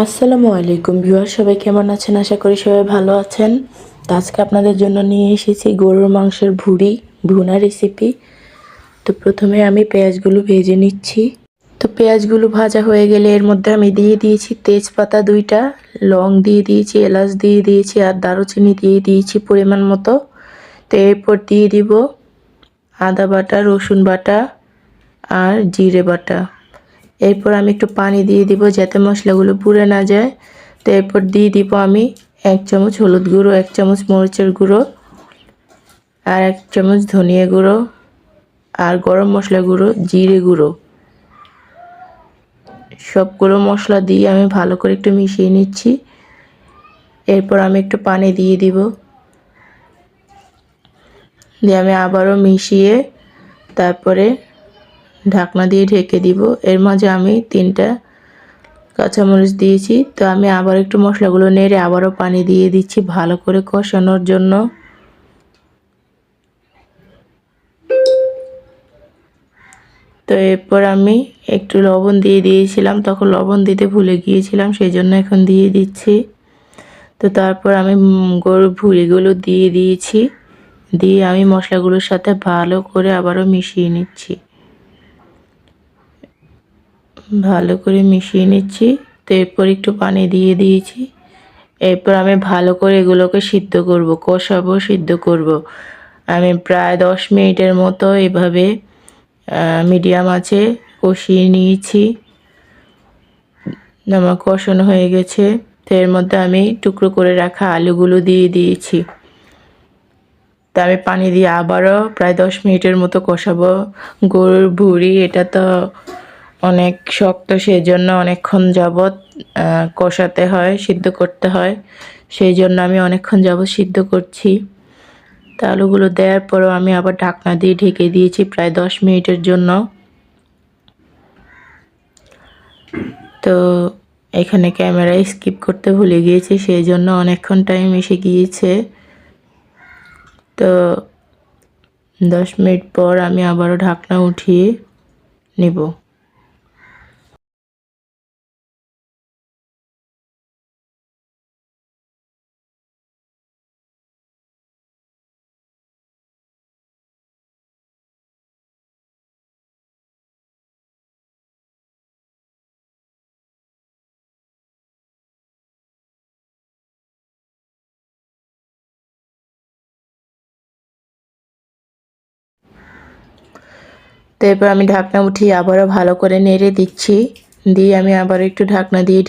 আসসালামু আলাইকুম ভিউয়ার, সবাই কেমন আছেন? আশা করি সবাই ভালো আছেন। তো আজকে আপনাদের জন্য নিয়ে এসেছি গরুর মাংসের ভুনা রেসিপি। তো প্রথমে আমি পেঁয়াজগুলো ভেজে নিচ্ছি। তো পেঁয়াজগুলো ভাজা হয়ে গেলে এর মধ্যে আমি দিয়ে দিয়েছি তেজপাতা 2টা, লং দিয়ে দিয়েছি, এলাচ দিয়ে দিয়েছি আর দারুচিনি দিয়ে দিয়েছি পরিমাণ মতো। তো এরপর দিয়ে দিব আদা বাটা, রসুন বাটা আর জিরে বাটা। এরপর আমি একটু পানি দিয়ে দিব যাতে মশলাগুলো পুড়ে না যায়। তো এরপর দিয়ে দিব আমি 1 চামচ হলুদ গুঁড়ো, 1 চামচ মরিচের গুঁড়ো আর 1 চামচ ধনিয়া গুঁড়ো আর গরম মশলা গুঁড়ো, জিরে গুঁড়ো। সবগুলো মশলা দিয়ে আমি ভালো করে একটু মিশিয়ে নিচ্ছি। এরপর আমি একটু পানি দিয়ে দিব, দিয়ে আমি আবারও মিশিয়ে তারপরে ঢাকনা দিয়ে ঢেকে দিব। এর মাঝে আমি 3টা কাঁচামরিচ দিয়েছি। তো আমি আবার একটু মশলাগুলো নেড়ে আবারও পানি দিয়ে দিচ্ছি ভালো করে কষানোর জন্য। তো এরপর আমি একটু লবণ দিয়ে দিয়েছিলাম, তখন লবণ দিতে ভুলে গিয়েছিলাম, সেই জন্য এখন দিয়ে দিচ্ছি। তো তারপর আমি গরুর ভুঁড়িগুলো দিয়ে দিয়েছি, দিয়ে আমি মশলাগুলোর সাথে ভালো করে আবারও মিশিয়ে নিচ্ছি, ভালো করে মিশিয়ে নিচ্ছি। তো এরপর একটু পানি দিয়ে দিয়েছি। এরপর আমি ভালো করে এগুলোকে সিদ্ধ করব, কষাবো, সিদ্ধ করব। আমি প্রায় 10 মিনিটের মতো এভাবে মিডিয়াম আঁচে কষিয়ে নিয়েছি। আমার কষানো হয়ে গেছে। তো এর মধ্যে আমি টুকরো করে রাখা আলুগুলো দিয়ে দিয়েছি। তা আমি পানি দিয়ে আবারও প্রায় 10 মিনিটের মতো কষাবো। গরুর ভুঁড়ি এটা তো অনেক শক্ত, সেই জন্য অনেকক্ষণ যাবৎ কষাতে হয়, সিদ্ধ করতে হয়। সেই জন্য আমি অনেকক্ষণ যাবৎ সিদ্ধ করছি। তা আলুগুলো দেওয়ার পরও আমি আবার ঢাকনা দিয়ে ঢেকে দিয়েছি প্রায় 10 মিনিটের জন্য। তো এখানে ক্যামেরা স্কিপ করতে ভুলে গিয়েছি, সেই জন্য অনেকক্ষণ টাইম এসে গিয়েছে। তো 10 মিনিট পর আমি আবারও ঢাকনা উঠিয়ে নিব। তো এরপর আমি ঢাকনা উঠিয়ে আবারও ভালো করে নেড়ে দিচ্ছি, দিয়ে আমি আবার একটু ঢাকনা দিয়ে